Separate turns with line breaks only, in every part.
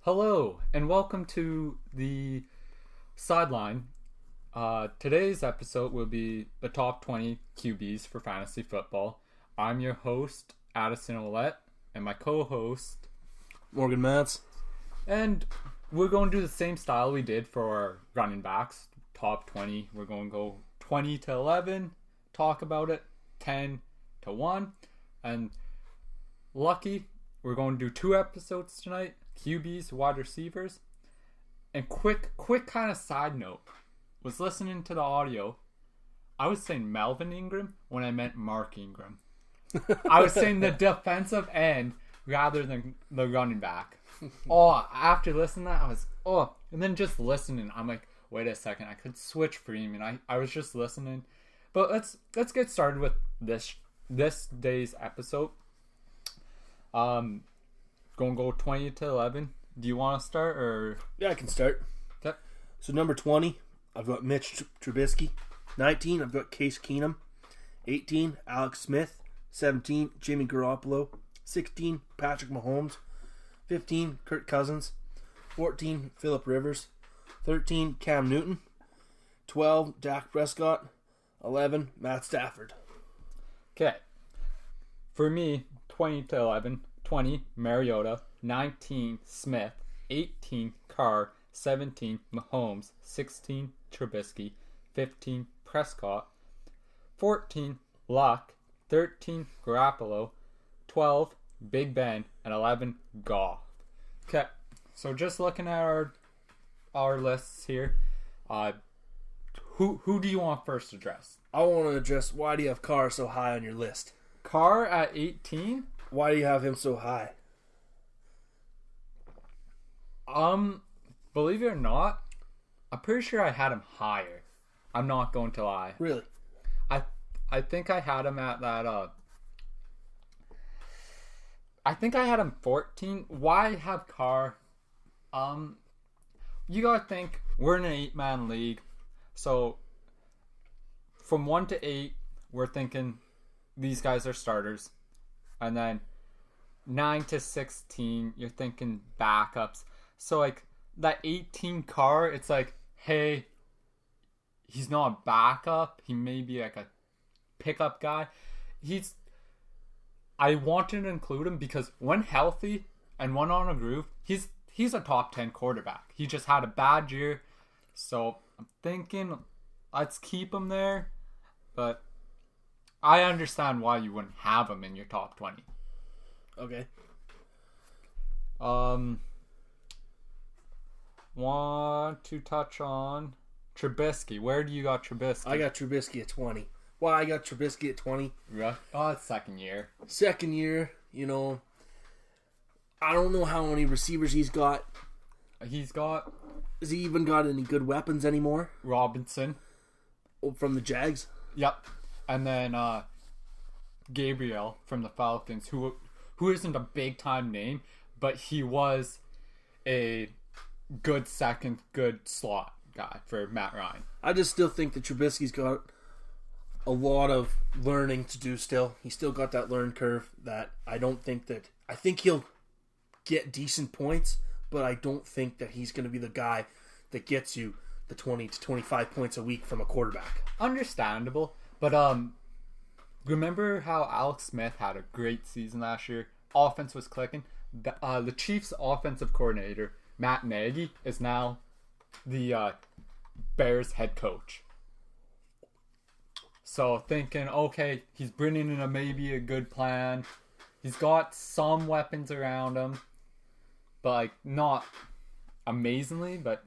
Hello, and welcome to the Sideline. Today's episode will be the top 20 QBs for fantasy football. I'm your host, Addison Ouellette, and my co-host,
Morgan Matz.
And we're going to do the same style we did for our running backs, top 20. We're going to go 20 to 11, talk about it, 10 to 1, and lucky, we're going to do 2 episodes tonight. QBs, wide receivers. And quick kind of side note. Was listening to the audio. I was saying Melvin Ingram when I meant Mark Ingram. I was saying the defensive end rather than the running back. After listening to that, I was, and then just listening, I'm like, wait a second, I could switch Freeman. I was just listening. But let's get started with this day's episode. Gonna go 20 to 11. Do you want to start or?
Yeah, I can start.
Okay.
So number 20, I've got Mitch Trubisky. 19, I've got Case Keenum. 18, Alex Smith. 17, Jimmy Garoppolo. 16, Patrick Mahomes. 15, Kirk Cousins. 14, Phillip Rivers. 13, Cam Newton. 12, Dak Prescott. 11, Matt Stafford.
Okay. For me, 20 to 11. 20, Mariota. 19, Smith. 18, Carr. 17, Mahomes. 16, Trubisky. 15, Prescott. 14, Luck. 13, Garoppolo. 12, Big Ben. And 11, Goff. Okay, so just looking at our lists here, who do you want first to address?
I want to address, why do you have Carr so high on your list?
Carr at 18?
Why do you have him so high?
Believe it or not, I'm pretty sure I had him higher. I'm not going to lie.
Really?
I think I had him at that, I think I had him 14. Why have Carr? You gotta think, we're in an 8-man league. So, from 1 to 8, we're thinking these guys are starters. And then 9 to 16, you're thinking backups. So, like, that 18 Carr, it's like, hey, he's not a backup. He may be like a pickup guy. I wanted to include him because when healthy and when on a groove, he's a top 10 quarterback. He just had a bad year. So, I'm thinking, let's keep him there. But I understand why you wouldn't have him in your top 20.
Okay.
Want to touch on Trubisky. Where do you got Trubisky?
I got Trubisky at 20. Why I got Trubisky at 20?
Yeah. Oh, it's second year.
Second year, I don't know how many receivers he's got. Has he even got any good weapons anymore?
Robinson.
From the Jags?
Yep. And then Gabriel from the Falcons, who isn't a big time name, but he was a good slot guy for Matt Ryan.
I just still think that Trubisky's got a lot of learning to do still. He's still got that learn curve that I think he'll get decent points, but I don't think that he's going to be the guy that gets you the 20 to 25 points a week from a quarterback.
Understandable, but remember how Alex Smith had a great season last year? Offense was clicking. The Chiefs' offensive coordinator, Matt Nagy, is now the Bears head coach. So thinking, okay, he's bringing in maybe a good plan. He's got some weapons around him, but like not amazingly. But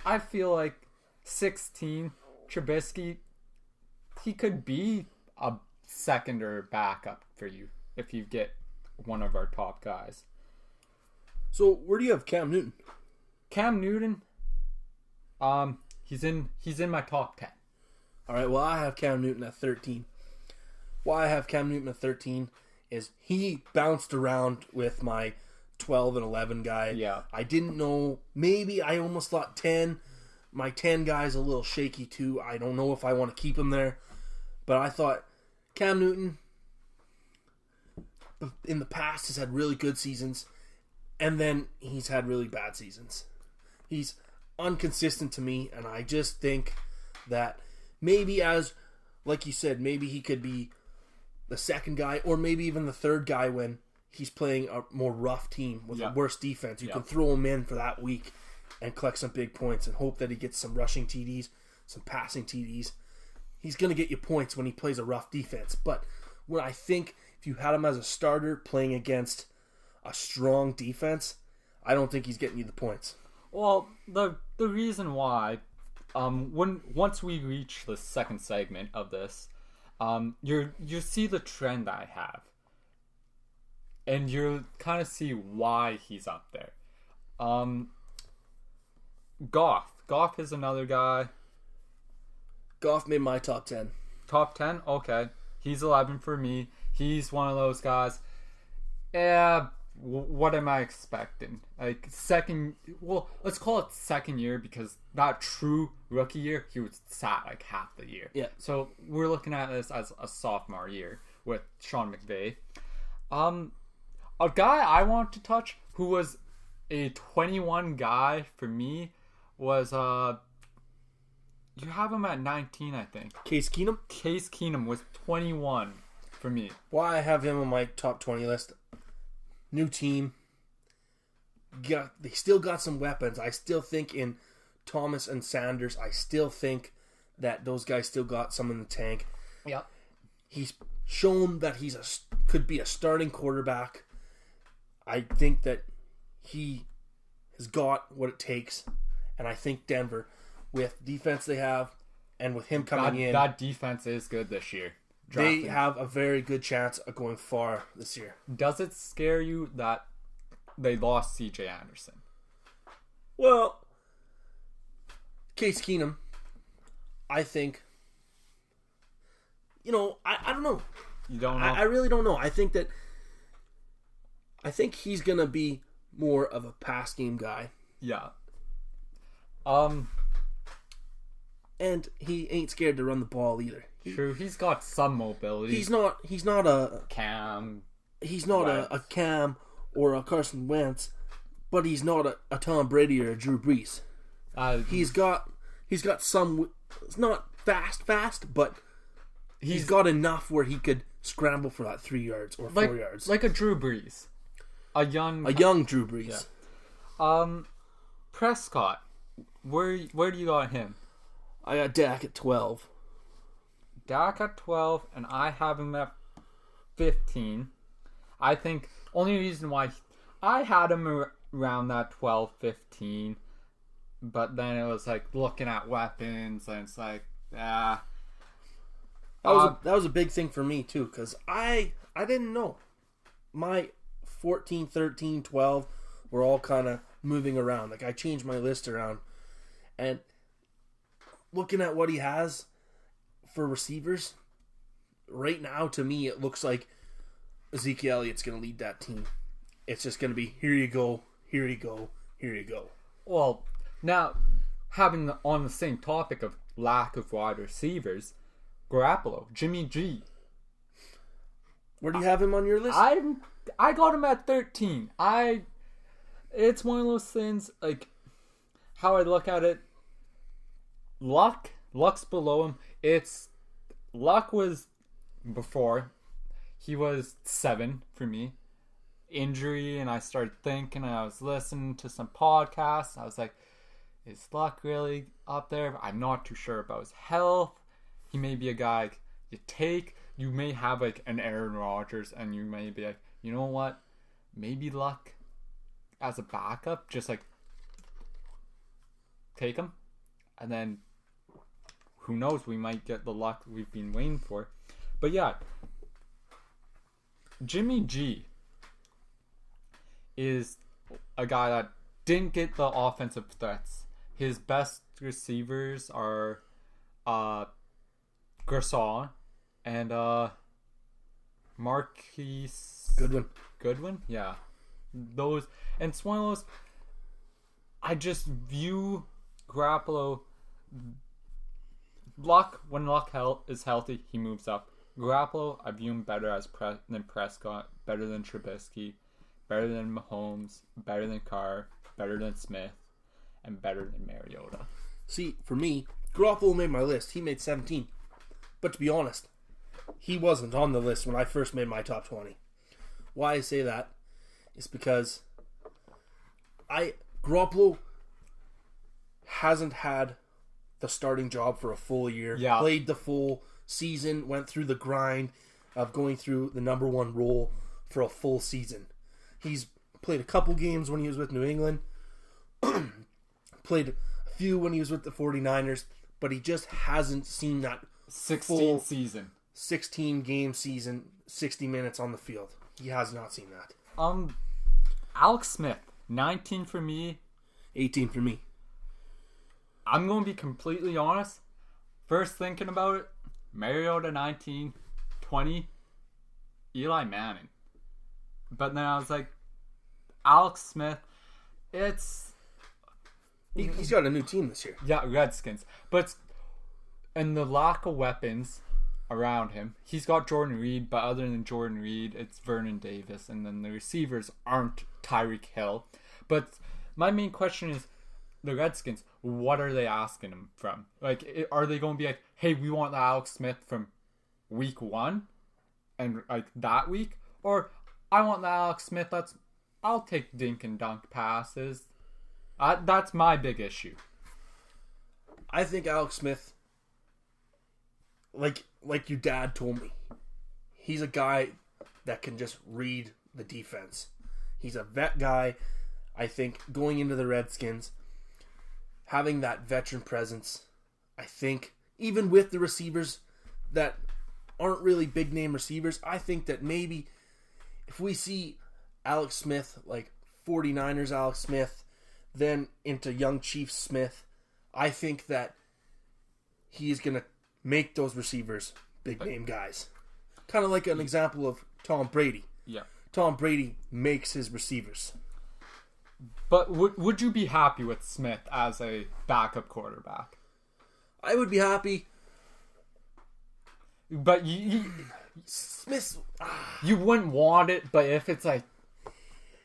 I feel like 16, Trubisky, he could be a second or backup for you if you get one of our top guys.
So where do you have Cam Newton?
Cam Newton, he's in my top 10.
All right, well, I have Cam Newton at 13. Why I have Cam Newton at 13 is he bounced around with my 12 and 11 guy.
Yeah.
I didn't know. Maybe I almost thought 10. My 10 guy's a little shaky too. I don't know if I want to keep him there. But I thought Cam Newton in the past has had really good seasons. And then he's had really bad seasons. He's inconsistent to me, and I just think that maybe like you said, maybe he could be the second guy or maybe even the third guy when he's playing a more rough team with a worse defense. You can throw him in for that week and collect some big points and hope that he gets some rushing TDs, some passing TDs. He's going to get you points when he plays a rough defense. But when I think if you had him as a starter playing against a strong defense, I don't think he's getting you the points.
Well, the reason why, once we reach the second segment of this, you see the trend I have, and you kind of see why he's up there. Goff is another guy.
Goff made my top 10.
Top 10? Okay. He's 11 for me. He's one of those guys. Yeah, what am I expecting? Like, let's call it second year because that true rookie year, he was sat like half the year.
Yeah.
So we're looking at this as a sophomore year with Sean McVay. A guy I want to touch who was a 21 guy for me was you have him at 19, I think.
Case Keenum?
Case Keenum was 21 for me.
Why I have him on my top 20 list. New team. They still got some weapons. I still think in Thomas and Sanders, I still think that those guys still got some in the tank.
Yep.
He's shown that could be a starting quarterback. I think that he has got what it takes. And I think Denver, with defense they have, and with him coming in,
that defense is good this year.
They have a very good chance of going far this year.
Does it scare you that they lost C.J. Anderson?
Well, Case Keenum, I think, I don't know.
You don't know?
I really don't know. I think he's going to be more of a pass game guy.
Yeah.
And he ain't scared to run the ball either.
True, he's got some mobility.
He's not a
Cam.
He's not a Cam or a Carson Wentz, but he's not a Tom Brady or a Drew Brees. He's got some. It's not fast, but he's got enough where he could scramble for that 3 yards or 4 yards,
like a Drew Brees, a young
Drew Brees.
Yeah. Prescott, where do you got him?
I got Dak at 12.
Dak at 12, and I have him at 15. I think only reason why I had him around that 12, 15, but then it was like looking at weapons, and it's like, That
was a big thing for me too, because I didn't know. My 14, 13, 12 were all kind of moving around. Like I changed my list around, and looking at what he has for receivers, right now, to me, it looks like Ezekiel Elliott's going to lead that team. It's just going to be, here you go, here you go, here you go.
Well, now, on the same topic of lack of wide receivers, Garoppolo, Jimmy G.
Where do you have him on your list?
I got him at 13. It's one of those things, like, how I look at it, Luck's below him. Luck was before. He was 7 for me. Injury, and I started thinking, and I was listening to some podcasts. I was like, is Luck really up there? I'm not too sure about his health. He may be a guy you take. You may have like an Aaron Rodgers, and you may be like, you know what? Maybe Luck as a backup, just like take him, and then who knows? We might get the Luck we've been waiting for. But yeah, Jimmy G is a guy that didn't get the offensive threats. His best receivers are Garcon and Marquise Goodwin, yeah. Those, and it's one of those. I just view Garoppolo. When Luck is healthy, he moves up. Garoppolo, I view him better than Prescott, better than Trubisky, better than Mahomes, better than Carr, better than Smith, and better than Mariota.
See, for me, Garoppolo made my list. He made 17. But to be honest, he wasn't on the list when I first made my top 20. Why I say that is because Garoppolo hasn't had the starting job for a full year.
Yeah.
Played the full season, went through the grind of going through the number one role for a full season. He's played a couple games when he was with New England. Played a few when he was with the 49ers, but he just hasn't seen that 16 game season, 60 minutes on the field. He has not seen that.
Alex Smith, 19 for me.
18 for me.
I'm going to be completely honest. First thinking about it, Mariota 19, 20, Eli Manning. But then I was like, Alex Smith,
He's got a new team this year.
Yeah, Redskins. But and the lack of weapons around him, he's got Jordan Reed, but other than Jordan Reed, it's Vernon Davis, and then the receivers aren't Tyreek Hill. But my main question is, the Redskins, what are they asking him from? Like, are they going to be like, hey, we want the Alex Smith from week 1 and like that week? Or I want the Alex Smith I'll take dink and dunk passes. That's my big issue.
I think Alex Smith, like your dad told me, he's a guy that can just read the defense. He's a vet guy. I think going into the Redskins, having that veteran presence, I think even with the receivers that aren't really big name receivers, I think that maybe if we see Alex Smith, like 49ers Alex Smith, then into young Chiefs Smith, I think that he's going to make those receivers big name guys. Kind of like an example of Tom Brady.
Yeah.
Tom Brady makes his receivers.
But would you be happy with Smith as a backup quarterback?
I would be happy.
But
Smith,
you wouldn't want it, but if it's like,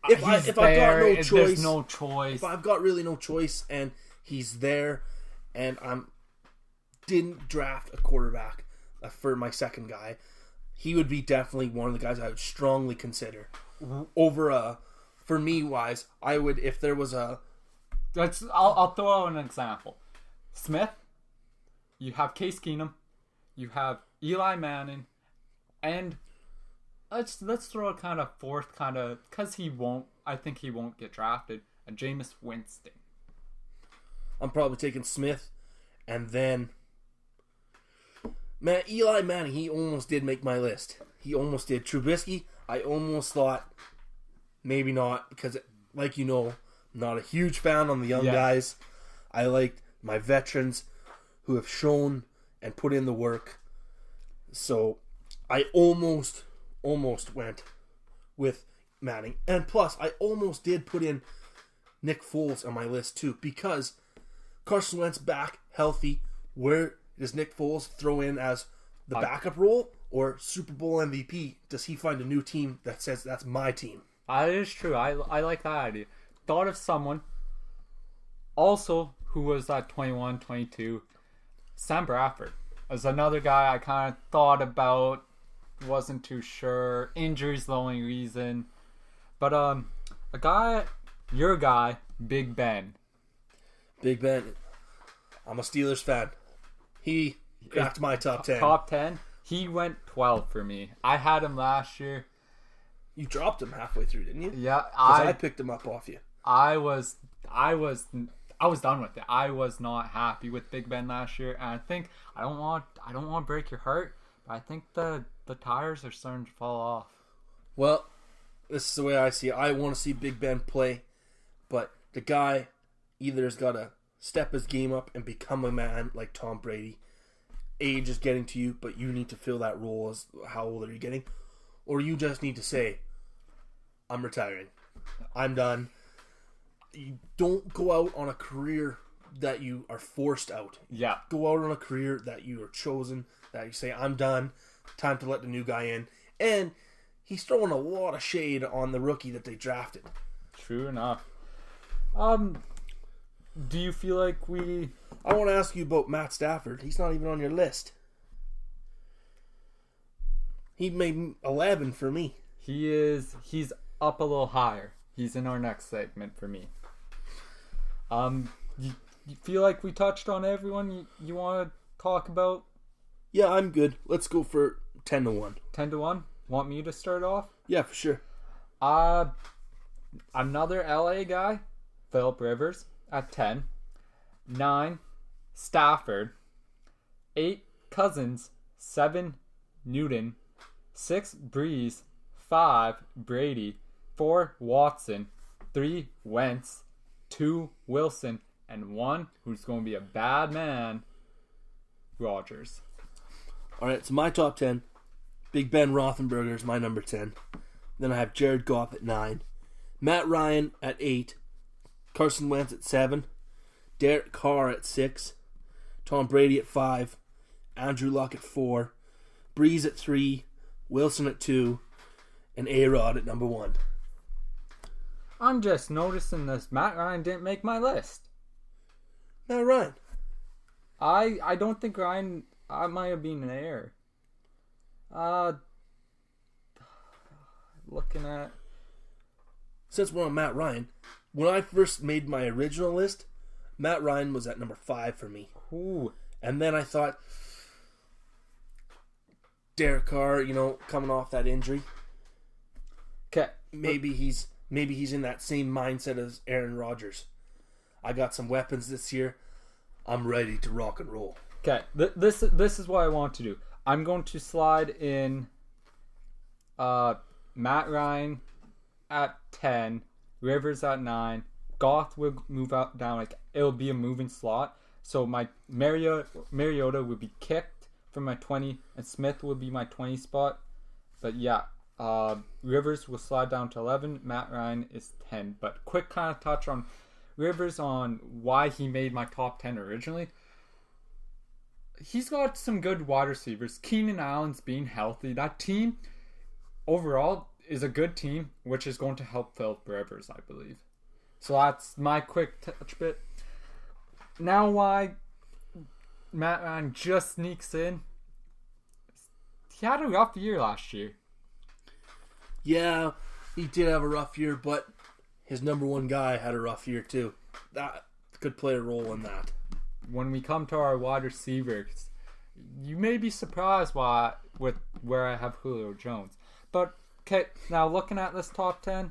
if I've got no choice,
there's no choice.
If I've got really no choice and he's there and didn't draft a quarterback for my second guy, he would be definitely one of the guys I would strongly consider. Over for me wise, I would, if there was a...
I'll throw out an example. Smith, you have Case Keenum, you have Eli Manning, and let's throw a kind of fourth because I think he won't get drafted, a Jameis Winston.
I'm probably taking Smith, and then Eli Manning, he almost did make my list. He almost did. Trubisky, I almost thought maybe not, because like you know, I'm not a huge fan on the young guys. I liked my veterans who have shown and put in the work. So I almost went with Manning. And plus, I almost did put in Nick Foles on my list too, because Carson Wentz back, healthy. Where does Nick Foles throw in as the backup role or Super Bowl MVP? Does he find a new team that says that's my team?
That is true. I like that idea. Thought of someone also who was at 21, 22. Sam Bradford is another guy I kind of thought about. Wasn't too sure. Injuries the only reason. But your guy, Big Ben.
Big Ben. I'm a Steelers fan. He cracked my top 10.
Top 10? He went 12 for me. I had him last year.
You dropped him halfway through, didn't you?
Yeah,
because I picked him up off you.
I was done with it. I was not happy with Big Ben last year, and I think I don't want to break your heart, but I think the tires are starting to fall off.
Well, this is the way I see it. I want to see Big Ben play, but the guy either has got to step his game up and become a man like Tom Brady. Age is getting to you, but you need to fill that role as how old are you getting? Or you just need to say, I'm retiring. I'm done. You don't go out on a career that you are forced out.
Yeah.
Go out on a career that you are chosen, that you say, I'm done. Time to let the new guy in. And he's throwing a lot of shade on the rookie that they drafted.
True enough. Do you feel like we...
I want to ask you about Matt Stafford. He's not even on your list. He made 11 for me.
He's up a little higher. He's in our next segment for me. You feel like we touched on everyone you want to talk about?
Yeah, I'm good. Let's go for 10-1.
10-1? Want me to start off?
Yeah, for sure.
Another LA guy, Phillip Rivers at 10. 9, Stafford. 8, Cousins. 7, Newton. 6, Breeze. 5, Brady. 4, Watson. 3, Wentz. 2, Wilson. And 1, who's going to be a bad man, Rodgers.
All right, so my top 10. Big Ben Roethlisberger is my number 10. Then I have Jared Goff at 9. Matt Ryan at 8. Carson Wentz at 7. Derek Carr at 6. Tom Brady at 5. Andrew Luck at 4. Breeze at 3. Wilson at 2. And A-Rod at number 1.
I'm just noticing this. Matt Ryan didn't make my list.
Matt Ryan.
I don't think Ryan... I might have been an error. Looking at...
Since we're on Matt Ryan, when I first made my original list, Matt Ryan was at number 5 for me.
Ooh.
And then I thought, Derek Carr, coming off that injury,
Okay.
maybe he's in that same mindset as Aaron Rodgers. I got some weapons this year. I'm ready to rock and roll.
Okay. This is what I want to do. I'm going to slide in Matt Ryan at 10, Rivers at 9. Goff will move up down, like it'll be a moving slot. So my Mariota would be kicked from my 20, and Smith would be my 20 spot. But yeah, Rivers will slide down to 11. Matt Ryan is 10. But quick kind of touch on Rivers on why he made my top 10 originally. He's got some good wide receivers. Keenan Allen's being healthy. That team overall is a good team, which is going to help Phillip Rivers, I believe. So that's my quick touch bit. Now why Matt Ryan just sneaks in. He had a rough year last year.
Yeah, he did have a rough year, but his number 1 guy had a rough year too. That could play a role in that.
When we come to our wide receivers, you may be surprised with where I have Julio Jones. But okay, now looking at this top 10,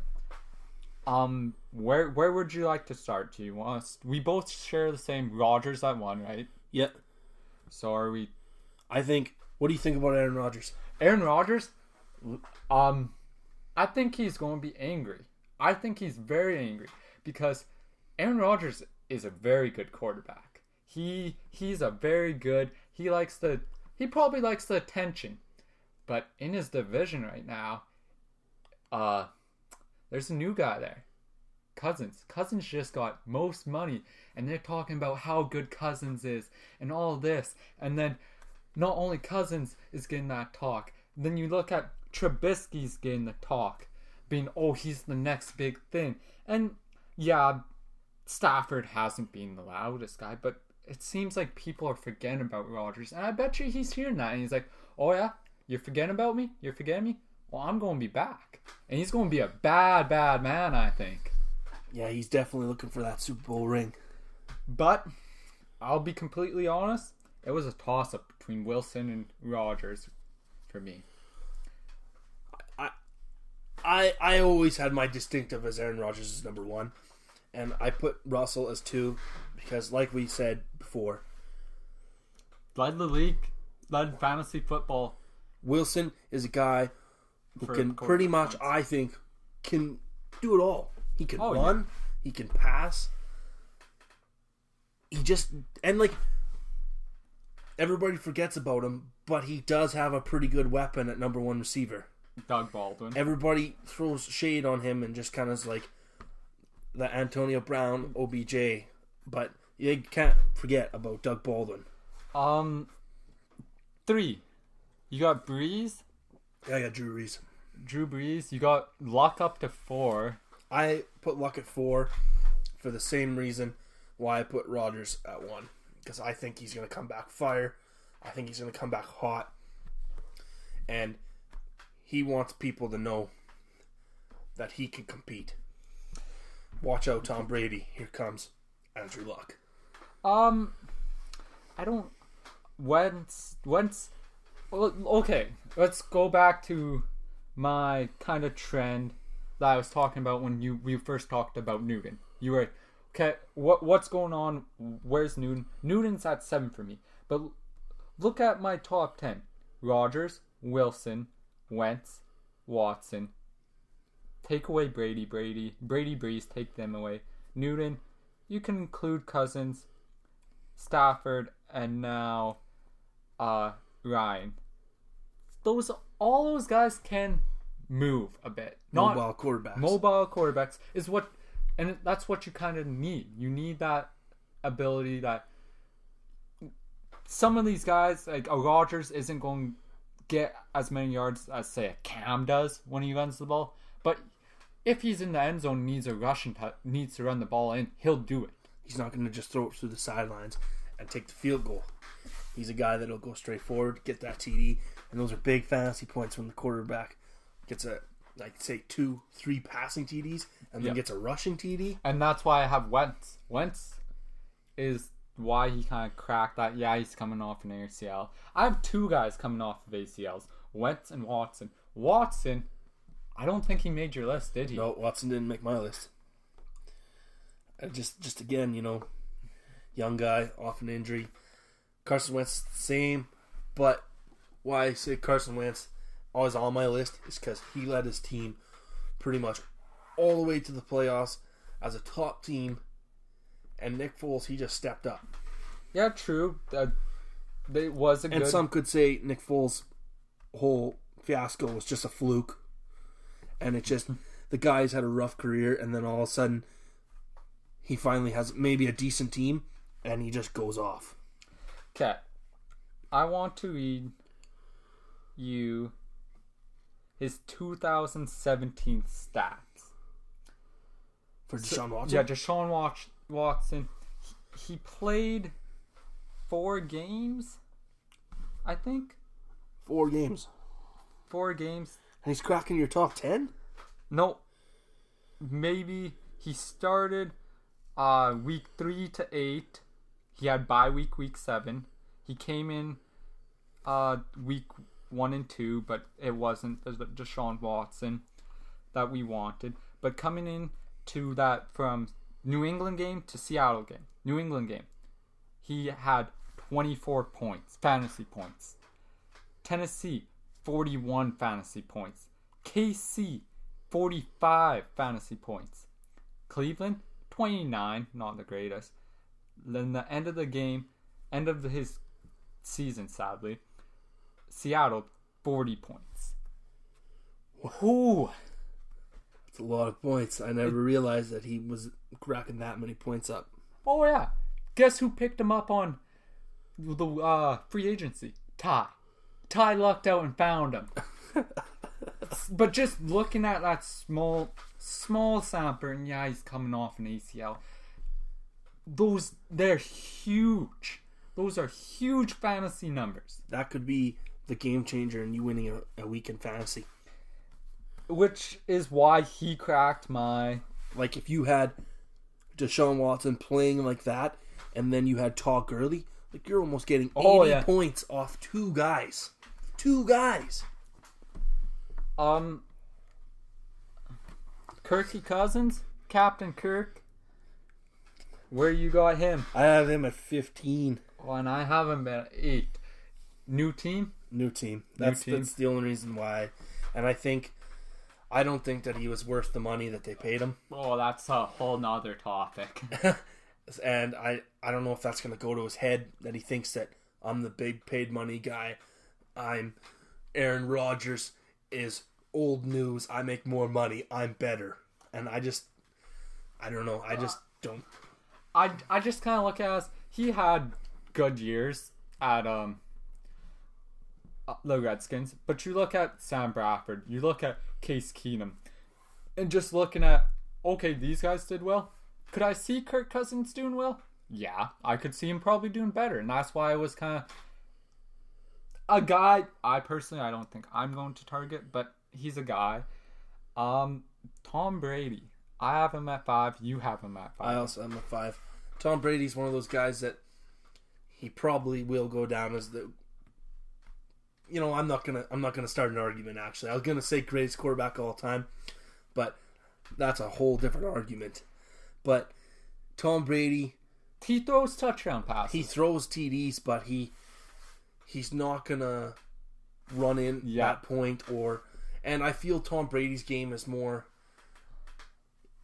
where would you like to start? Do you want us? We both share the same Rodgers at 1, right?
Yep.
So are we?
What do you think about Aaron Rodgers?
Aaron Rodgers, I think he's going to be angry. I think he's very angry because Aaron Rodgers is a very good quarterback. He's a very good. He probably likes the attention, but in his division right now, there's a new guy there, Cousins. Cousins just got most money, and they're talking about how good Cousins is and all this, and then not only Cousins is getting that talk. Then you look at Trubisky's getting the talk, being he's the next big thing, and yeah, Stafford hasn't been the loudest guy, but it seems like people are forgetting about Rodgers, and I bet you he's hearing that, and he's like, oh yeah, you're forgetting about me? You're forgetting me? Well, I'm going to be back. And he's going to be a bad, bad man, I think.
Yeah, he's definitely looking for that Super Bowl ring.
But, I'll be completely honest, it was a toss-up between Wilson and Rodgers for me.
I always had my distinctive as Aaron Rodgers as number 1, and I put Russell as 2 because, like we said before,
Led the league, led fantasy football.
Wilson is a guy who can pretty much, I think, can do it all. He can run, he can pass. Everybody forgets about him, but he does have a pretty good weapon at number 1 receiver.
Doug Baldwin.
Everybody throws shade on him and just kind of like the Antonio Brown OBJ, but you can't forget about Doug Baldwin.
3. You got Breeze.
Yeah, I got Drew Brees.
Drew Brees. You got Luck up to 4.
I put Luck at 4 for the same reason why I put Rodgers at 1. Because I think he's going to come back fire. I think he's going to come back hot. And he wants people to know that he can compete. Watch out, Tom Brady. Here comes Andrew Luck.
I don't. Wentz. Well, okay, let's go back to my kind of trend that I was talking about when we first talked about Newton. You were okay. What's going on? Where's Newton? Newton's at 7 for me. But look at my top 10: Rodgers, Wilson, Wentz, Watson. Take away Brady, Breeze. Take them away. Newton. You can include Cousins, Stafford, and now Ryan. All those guys can move a bit.
Mobile
quarterbacks is what, and that's what you kind of need. You need that ability that some of these guys, like a Rodgers, isn't going to get as many yards as say a Cam does when he runs the ball. But if he's in the end zone, needs to run the ball in, he'll do it.
He's not going to just throw it through the sidelines and take the field goal. He's a guy that'll go straight forward, get that TD, and those are big fantasy points when the quarterback gets a, like, say, 2-3 passing TDs and then gets a rushing TD.
And that's why I have Wentz. Wentz is why he kind of cracked that. Yeah, he's coming off an ACL. I have 2 guys coming off of ACLs, Wentz and Watson. Watson, I don't think he made your list, did he?
No, Watson didn't make my list. Just again, young guy, off an injury. Carson Wentz, same. But why I say Carson Wentz always on my list is because he led his team pretty much all the way to the playoffs as a top team. And Nick Foles, he just stepped up.
Yeah, true. It was a good...
And some could say Nick Foles' whole fiasco was just a fluke. And it just... the guy's had a rough career, and then all of a sudden he finally has maybe a decent team, and he just goes off.
Okay. I want to read you his 2017 stats.
For Deshaun Watson?
Yeah, Deshaun Watson. He played 4 games, I think.
4 games.
4 games.
And he's cracking your top 10?
No. Maybe he started week 3 to 8. He had bye week 7. He came in week 1 and 2, but it wasn't the Deshaun Watson that we wanted. But coming in to that from New England game to Seattle game. New England game. He had 24 points, fantasy points. Tennessee, 41 fantasy points. KC, 45 fantasy points. Cleveland, 29, not the greatest. Then the end of the game, end of his season, sadly, Seattle, 40 points.
Woohoo! That's a lot of points. I never realized that he was racking that many points up.
Oh, yeah. Guess who picked him up on the free agency? Ty. Ty lucked out and found him. But just looking at that small sample, and yeah, he's coming off an ACL. They're huge. Those are huge fantasy numbers.
That could be the game changer in you winning a week in fantasy.
Which is why he cracked my...
Like, if you had Deshaun Watson playing like that, and then you had Todd Gurley, like, you're almost getting 80 points off 2 guys. 2 guys.
Kirky Cousins, Captain Kirk. Where you got him?
I have him at 15.
Oh, and I have him at 8. New team?
New team. That's the only reason why. And I don't think that he was worth the money that they paid him.
Oh, that's a whole nother topic.
And I don't know if that's going to go to his head, that he thinks that I'm the big paid money guy. I'm Aaron Rodgers is old news. I make more money. I'm better. And I don't know. I just don't.
I just kind of look at it as he had good years at the Redskins, but you look at Sam Bradford, you look at Case Keenum, and just looking at, okay, these guys did well. Could I see Kirk Cousins doing well? Yeah, I could see him probably doing better, and that's why I was kind of a guy. I don't think I'm going to target, but he's a guy. Tom Brady. I have him at 5. You have him at 5.
I also have him at 5. Tom Brady's one of those guys that he probably will go down as the. You know, I'm not gonna start an argument. Actually, I was gonna say greatest quarterback of all time, but that's a whole different argument. But Tom Brady,
he throws touchdown passes.
He throws TDs, but he's not gonna run in that point and I feel Tom Brady's game is more.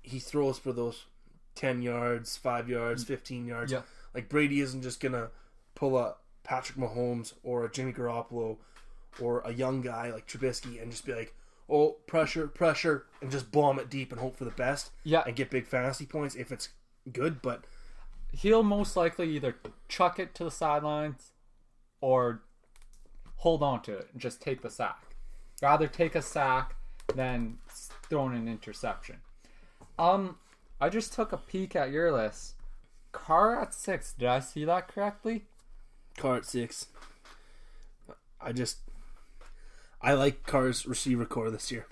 He throws for those 10 yards, 5 yards, 15 yards.
Yeah.
Like Brady isn't just gonna pull a Patrick Mahomes or a Jimmy Garoppolo or a young guy like Trubisky and just be like, oh, pressure, and just bomb it deep and hope for the best.
Yeah.
And get big fantasy points if it's good, but
he'll most likely either chuck it to the sidelines or hold on to it and just take the sack. Rather take a sack than throwing an interception. I just took a peek at your list. Carr at 6. Did I see that correctly?
Carr at 6. I like Carr's receiver core this year.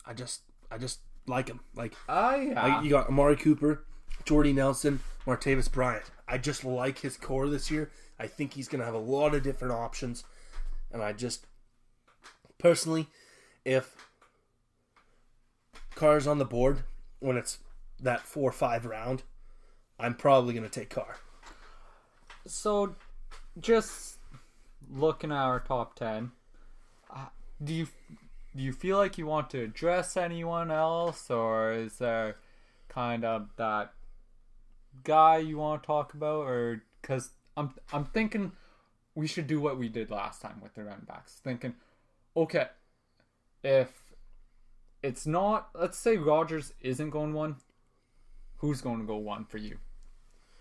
I just like him. Like, you got Amari Cooper, Jordy Nelson, Martavis Bryant. I just like his core this year. I think he's going to have a lot of different options. And I just, personally, if Carr's on the board when it's that 4-5 round, I'm probably going to take Carr.
So, just looking at our top 10, do you feel like you want to address anyone else, or is there kind of that guy you want to talk about, or because I'm thinking we should do what we did last time with the running backs. Thinking, okay, if it's not, let's say Rodgers isn't going 1, who's going to go 1 for you?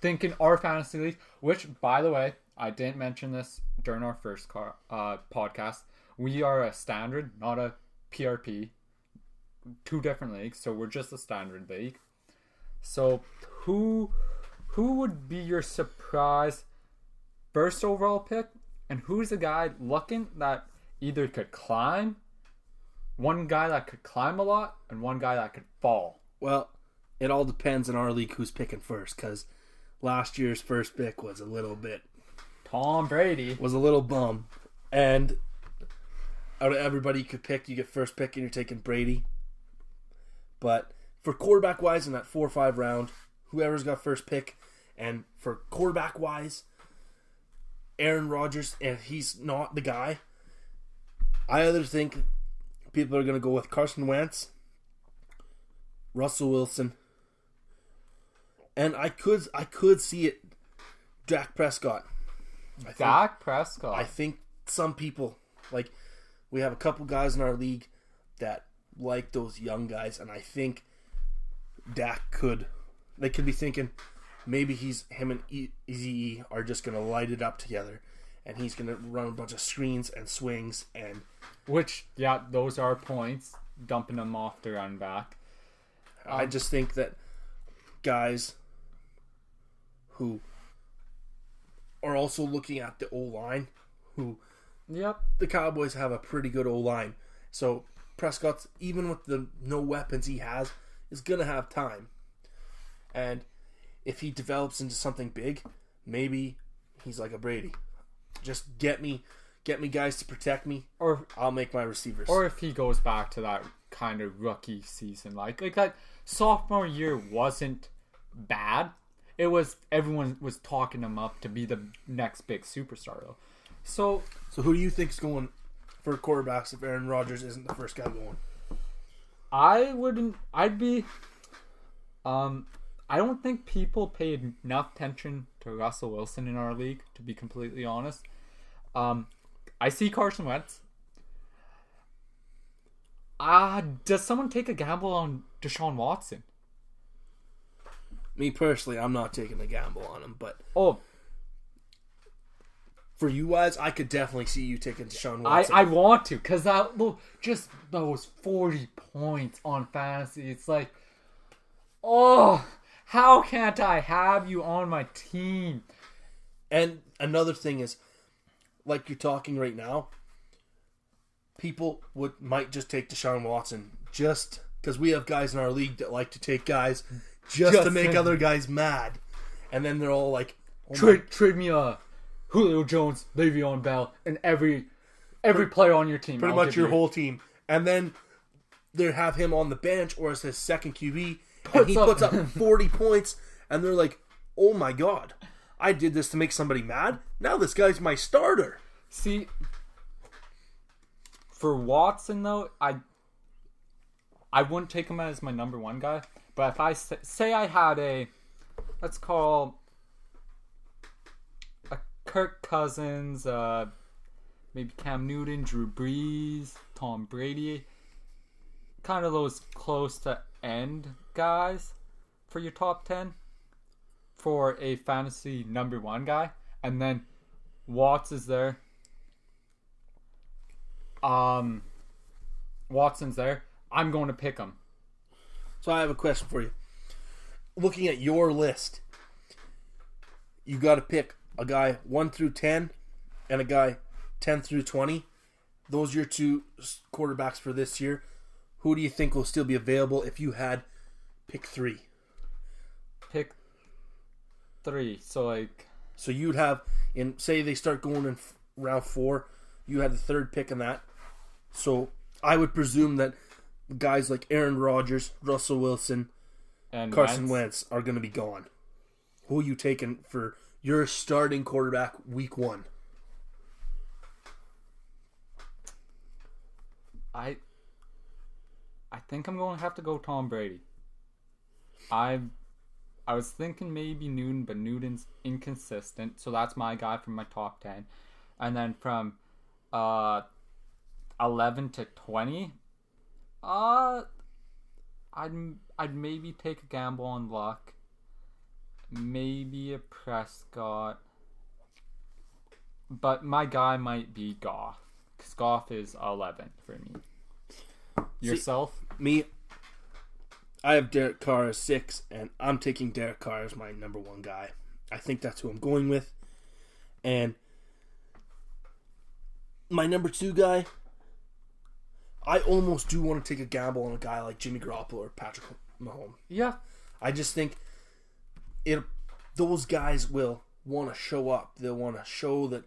Thinking our fantasy league, which, by the way, I didn't mention this during our first podcast. We are a standard, not a PRP. 2 different leagues, so we're just a standard league. So, who would be your surprise first overall pick, and who's a guy looking that either could climb, one guy that could climb a lot, and one guy that could fall?
Well, it all depends in our league who's picking first, because last year's first pick was a little bit...
Tom Brady.
Was a little bum. And out of everybody you could pick, you get first pick and you're taking Brady. But for quarterback-wise in that 4-5 round, whoever's got first pick, and for quarterback-wise, Aaron Rodgers, and he's not the guy. I either think people are going to go with Carson Wentz, Russell Wilson, and I could see it, Dak Prescott.
Dak Prescott.
I think some people, like, we have a couple guys in our league that like those young guys, and I think Dak they could be thinking maybe him and Eazy are just going to light it up together, and he's going to run a bunch of screens and swings. And
which, yeah, those are points, dumping them off the run back.
I just think that guys who are also looking at the O-line, the Cowboys have a pretty good O-line. So Prescott's, even with the no weapons he has, is going to have time. And if he develops into something big, maybe he's like a Brady. Just get me guys to protect me, or I'll make my receivers.
Or if he goes back to that kind of rookie season, like that sophomore year wasn't bad. It was, everyone was talking him up to be the next big superstar though. So
who do you think's going for quarterbacks if Aaron Rodgers isn't the first guy going?
I don't think people paid enough attention to Russell Wilson in our league, to be completely honest. I see Carson Wentz. Does someone take a gamble on Deshaun Watson?
Me personally, I'm not taking a gamble on him, but for you guys, I could definitely see you taking Deshaun Watson.
I want to, because just those 40 points on fantasy, it's like, oh, how can't I have you on my team?
And another thing is, like you're talking right now, people might just take Deshaun Watson just because we have guys in our league that like to take guys just to make other guys mad, and then they're all like,
trade me Julio Jones, Le'Veon Bell, and every player on your team.
Pretty much your whole team. And then they have him on the bench or as his second QB, and he puts up 40 points, and they're like, oh my god, I did this to make somebody mad? Now this guy's my starter.
See, for Watson, though, I wouldn't take him as my number one guy. But if I say I had let's call a Kirk Cousins, maybe Cam Newton, Drew Brees, Tom Brady, kind of those close to end guys for your top 10 for a fantasy number one guy, and then Watts is there. Watson's there. I'm going to pick him.
So I have a question for you. Looking at your list, you got to pick a guy 1 through 10 and a guy 10 through 20. Those are your two quarterbacks for this year. Who do you think will still be available if you had pick 3?
Pick 3. So
you'd have, say they start going in round 4, you had the third pick in that. So I would presume that guys like Aaron Rodgers, Russell Wilson, and Carson Wentz are going to be gone. Who are you taking for your starting quarterback week 1?
I think I'm going to have to go Tom Brady. I was thinking maybe Newton, but Newton's inconsistent, so that's my guy from my top 10. And then from 11 to 20, I'd maybe take a gamble on luck. Maybe a Prescott. But my guy might be Goff, because Goff is 11 for me. Yourself?
Me, I have Derek Carr as 6, and I'm taking Derek Carr as my number 1 guy. I think that's who I'm going with. And my number 2 guy, I almost do want to take a gamble on a guy like Jimmy Garoppolo or Patrick Mahomes.
Yeah.
I just think those guys will want to show up. They'll want to show that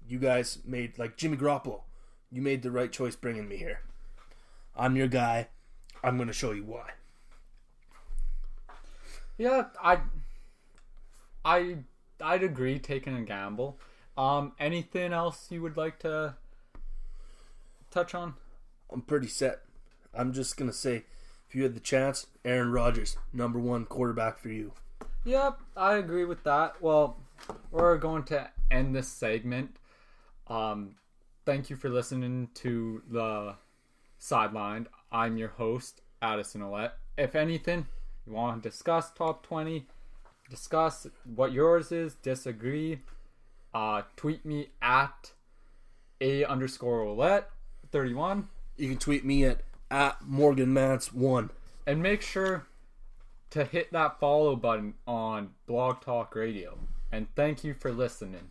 you guys made, like Jimmy Garoppolo, you made the right choice bringing me here. I'm your guy. I'm going to show you why.
Yeah, I'd agree taking a gamble. Anything else you would like to touch on?
I'm pretty set. I'm just going to say, if you had the chance, Aaron Rodgers, number 1 quarterback for you.
Yep, I agree with that. Well, we're going to end this segment. Thank you for listening to the Sidelined. I'm your host, Addison Ouellette. If anything, you want to discuss top 20, discuss what yours is, disagree, tweet me at @A_Ouellette31.
You can tweet me at @MorganMance1.
And make sure to hit that follow button on Blog Talk Radio. And thank you for listening.